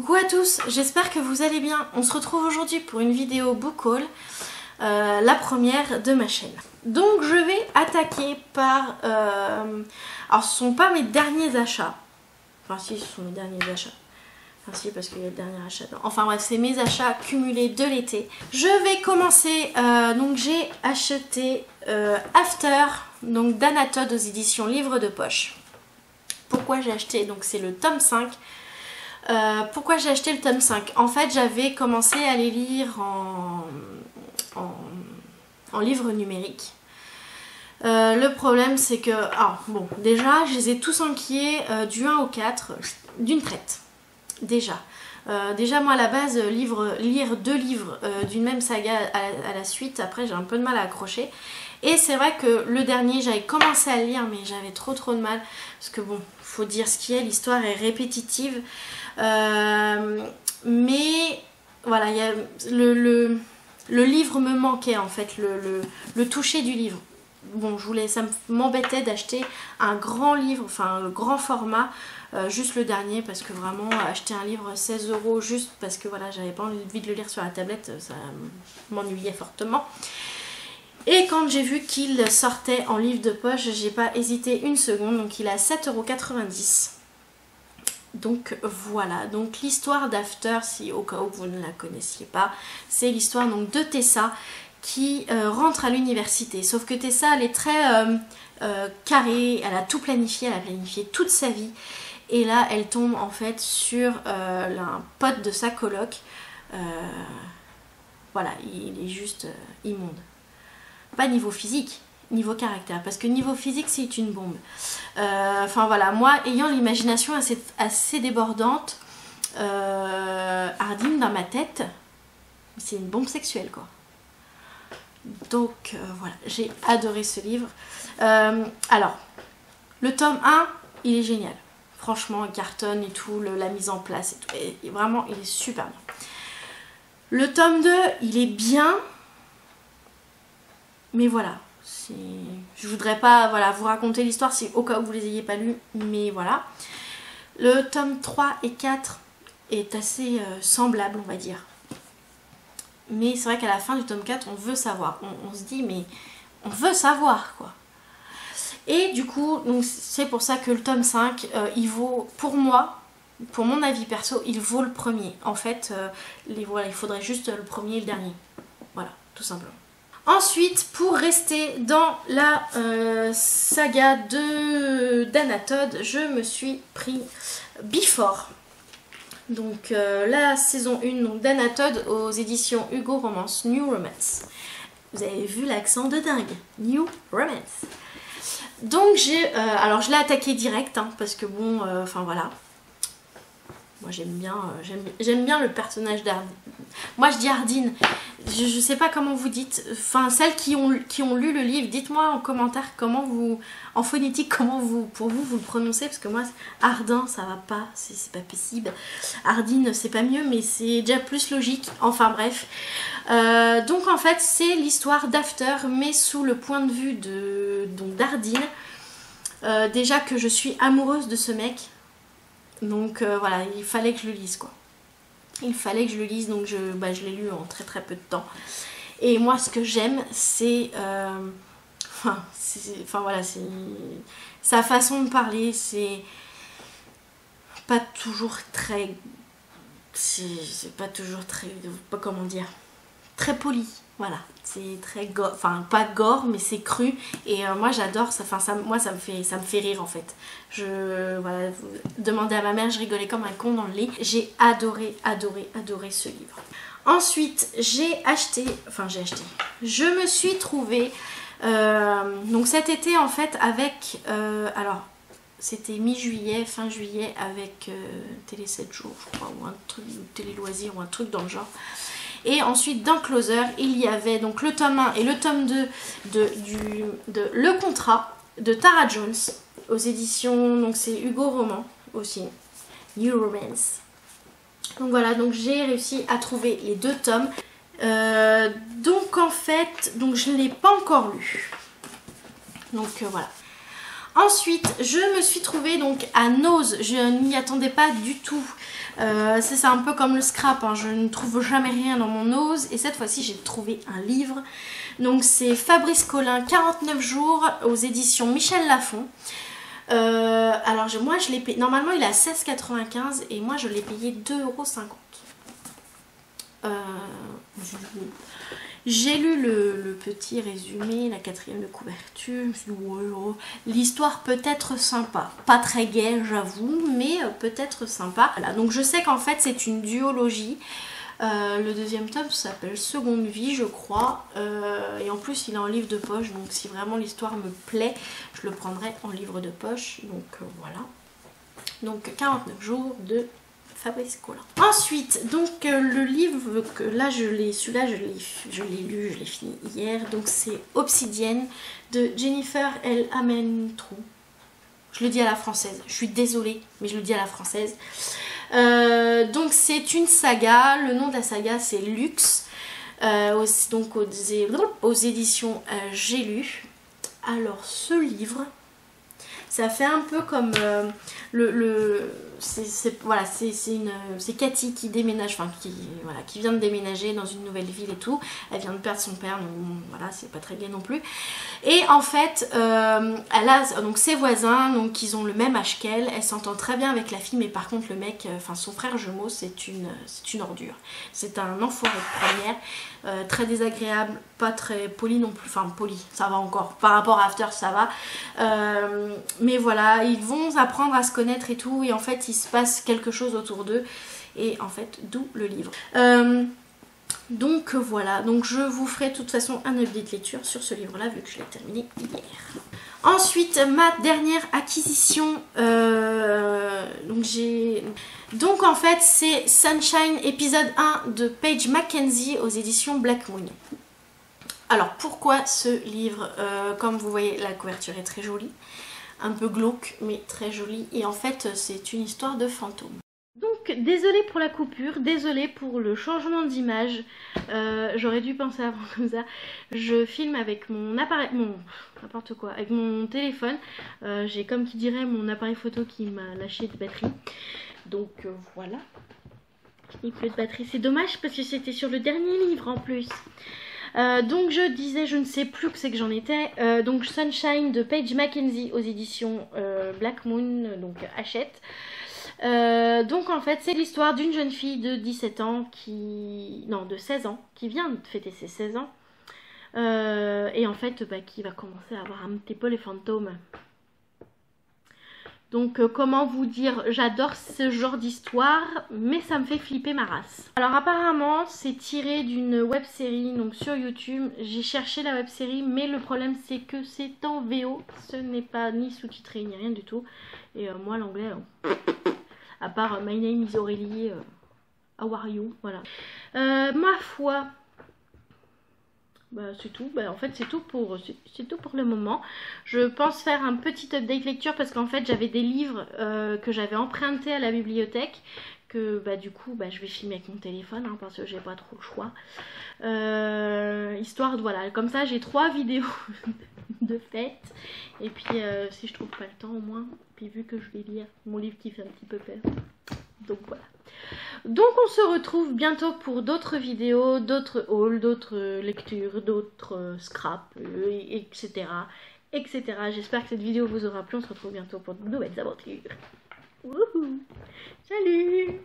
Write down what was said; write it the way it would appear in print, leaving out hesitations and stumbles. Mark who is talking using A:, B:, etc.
A: Coucou à tous, j'espère que vous allez bien. On se retrouve aujourd'hui pour une vidéo book haul, la première de ma chaîne. Donc je vais attaquer par... alors ce ne sont pas mes derniers achats. Enfin si, ce sont mes derniers achats. Enfin si, parce qu'il y a le dernier achat. Enfin bref, c'est mes achats cumulés de l'été. Je vais commencer, donc j'ai acheté After, donc d'Anna Todd aux éditions Livre de Poche. Pourquoi j'ai acheté? Donc c'est le tome 5. Pourquoi j'ai acheté le tome 5? En fait, j'avais commencé à les lire en livre numérique. Le problème, c'est que... Alors, bon, déjà, je les ai tous enquillés du 1 au 4 d'une traite. Déjà, moi, à la base, lire deux livres d'une même saga à la suite, après, j'ai un peu de mal à accrocher. Et c'est vrai que le dernier, j'avais commencé à le lire, mais j'avais trop de mal. Parce que bon, faut dire ce qu'il y a, l'histoire est répétitive. Mais voilà, y a le livre me manquait en fait, le toucher du livre. Bon, ça m'embêtait d'acheter un grand livre, enfin le grand format, juste le dernier, parce que vraiment acheter un livre 16 € juste parce que voilà, j'avais pas envie de le lire sur la tablette, ça m'ennuyait fortement. Et quand j'ai vu qu'il sortait en livre de poche, j'ai pas hésité une seconde, donc il est à 7,90 €. Donc voilà, donc l'histoire d'After, si au cas où vous ne la connaissiez pas, c'est l'histoire donc de Tessa qui rentre à l'université. Sauf que Tessa, elle est très carrée, elle a tout planifié, elle a planifié toute sa vie. Et là, elle tombe en fait sur un pote de sa coloc. Voilà, il est juste immonde. Pas niveau physique, niveau caractère, parce que niveau physique c'est une bombe. Enfin voilà, moi ayant l'imagination assez débordante, Ardine dans ma tête, c'est une bombe sexuelle quoi. Donc voilà, j'ai adoré ce livre. Alors, le tome 1, il est génial. Franchement, il cartonne et tout, la mise en place et tout. Et vraiment, il est super bien. Le tome 2, il est bien. Mais voilà, je voudrais pas vous raconter l'histoire si au cas où vous les ayez pas lus, mais voilà. Le tome 3 et 4 est assez semblable, on va dire. Mais c'est vrai qu'à la fin du tome 4, on veut savoir. On se dit, mais on veut savoir, quoi. Et du coup, c'est pour ça que le tome 5, il vaut, pour moi, pour mon avis perso, il vaut le premier. En fait, voilà, il faudrait juste le premier et le dernier. Voilà, tout simplement. Ensuite, pour rester dans la saga d'Anna Todd, je me suis pris Before. Donc la saison 1 d'Anna Todd aux éditions Hugo Romance, New Romance. Vous avez vu l'accent de dingue, New Romance. Donc alors je l'ai attaqué direct, hein, parce que bon, enfin voilà. Moi j'aime bien le personnage d'Ardine. Moi je dis Ardine, je sais pas comment vous dites, enfin celles qui ont lu le livre, dites-moi en commentaire comment vous, en phonétique, comment pour vous le prononcez, parce que moi Ardin ça va pas, c'est pas possible. Ardine c'est pas mieux, mais c'est déjà plus logique, enfin bref. Donc en fait c'est l'histoire d'After, mais sous le point de vue d'Ardine. Déjà que je suis amoureuse de ce mec. Donc voilà, il fallait que je le lise quoi. Il fallait que je le lise, donc je l'ai lu en très peu de temps. Et moi ce que j'aime c'est voilà, c'est sa façon de parler, c'est pas toujours très... C'est pas toujours très... comment dire, très poli. Voilà, c'est très gore, enfin pas gore mais c'est cru et moi j'adore ça, moi ça me fait rire en fait. Voilà, demandez à ma mère, je rigolais comme un con dans le lit. J'ai adoré ce livre. Ensuite je me suis trouvée donc cet été en fait avec alors c'était mi-juillet, fin juillet avec Télé 7 jours je crois, ou un truc, Télé Loisirs ou un truc dans le genre. Et ensuite dans Closer, il y avait donc le tome 1 et le tome 2 de Le Contrat de Tara Jones aux éditions, donc c'est Hugo Roman aussi, New Romance. Donc voilà, donc j'ai réussi à trouver les deux tomes. Donc en fait, je ne l'ai pas encore lu. Donc voilà. Ensuite, je me suis trouvée donc à Nose. Je n'y attendais pas du tout. C'est un peu comme le scrap, hein. Je ne trouve jamais rien dans mon Nose. Et cette fois-ci, j'ai trouvé un livre. Donc c'est Fabrice Collin, 49 jours, aux éditions Michel Lafon. Alors moi je l'ai payé, normalement il est à 16,95 et moi je l'ai payé 2,50 €. J'ai lu le petit résumé, la 4e de couverture, je me suis dit ouais, l'histoire peut être sympa, pas très gaie j'avoue, mais peut-être sympa. Voilà, donc je sais qu'en fait c'est une duologie. Le 2e tome s'appelle Seconde Vie je crois, et en plus il est en livre de poche, donc si vraiment l'histoire me plaît je le prendrai en livre de poche, donc voilà. Donc 49 jours de Fabrice Collin. Ensuite donc le livre que là celui-là je l'ai lu, je l'ai fini hier, donc c'est Obsidienne de Jennifer L. Amentrou. Je le dis à la française, je suis désolée mais je le dis à la française. Donc c'est une saga, le nom de la saga c'est Luxe, donc aux éditions J'ai lu. Alors ce livre, ça fait un peu comme c'est Cathy qui déménage, enfin qui vient de déménager dans une nouvelle ville et tout. Elle vient de perdre son père, donc voilà, c'est pas très bien non plus. Et en fait, elle a donc ses voisins, donc ils ont le même âge qu'elle. Elle s'entend très bien avec la fille, mais par contre le mec, enfin son frère jumeau, c'est une ordure. C'est un enfoiré de première, très désagréable, pas très poli non plus. Enfin poli, ça va encore. Par rapport à After, ça va. Mais voilà, ils vont apprendre à se connaître et tout, et en fait il se passe quelque chose autour d'eux, et en fait d'où le livre. Donc voilà, donc je vous ferai de toute façon un update lecture sur ce livre là vu que je l'ai terminé hier. Ensuite ma dernière acquisition, donc en fait c'est Sunshine épisode 1 de Paige Mackenzie aux éditions Black Moon. Alors pourquoi ce livre? Comme vous voyez la couverture est très jolie, un peu glauque mais très jolie, et en fait c'est une histoire de fantôme. Donc désolée pour la coupure, désolée pour le changement d'image, j'aurais dû penser avant comme ça. Je filme avec mon appareil, n'importe quoi, avec mon téléphone. J'ai comme qui dirait mon appareil photo qui m'a lâché de batterie. Donc voilà, il pleut de batterie, c'est dommage parce que c'était sur le dernier livre en plus. Donc je disais, je ne sais plus que c'est que j'en étais, donc Sunshine de Paige Mackenzie aux éditions Black Moon, donc Hachette. Donc en fait c'est l'histoire d'une jeune fille de 17 ans de 16 ans qui vient de fêter ses 16 ans, et en fait qui va commencer à avoir un petit peu les fantômes. Donc comment vous dire, j'adore ce genre d'histoire, mais ça me fait flipper ma race. Alors apparemment c'est tiré d'une web série donc sur YouTube. J'ai cherché la web série, mais le problème c'est que c'est en VO, ce n'est pas ni sous-titré ni rien du tout. Et moi l'anglais, à part My name is Aurélie, how are you, voilà. Ma foi, c'est tout. En fait c'est tout pour le moment. Je pense faire un petit update lecture parce qu'en fait j'avais des livres que j'avais empruntés à la bibliothèque, que du coup je vais filmer avec mon téléphone, hein, parce que j'ai pas trop le choix, histoire de voilà, comme ça j'ai 3 vidéos de fête, et puis si je trouve pas le temps au moins, puis vu que je vais lire mon livre qui fait un petit peu peur, donc voilà. Donc on se retrouve bientôt pour d'autres vidéos, d'autres hauls, d'autres lectures, d'autres scraps, etc. etc. J'espère que cette vidéo vous aura plu. On se retrouve bientôt pour de nouvelles aventures. Wouhou. Salut!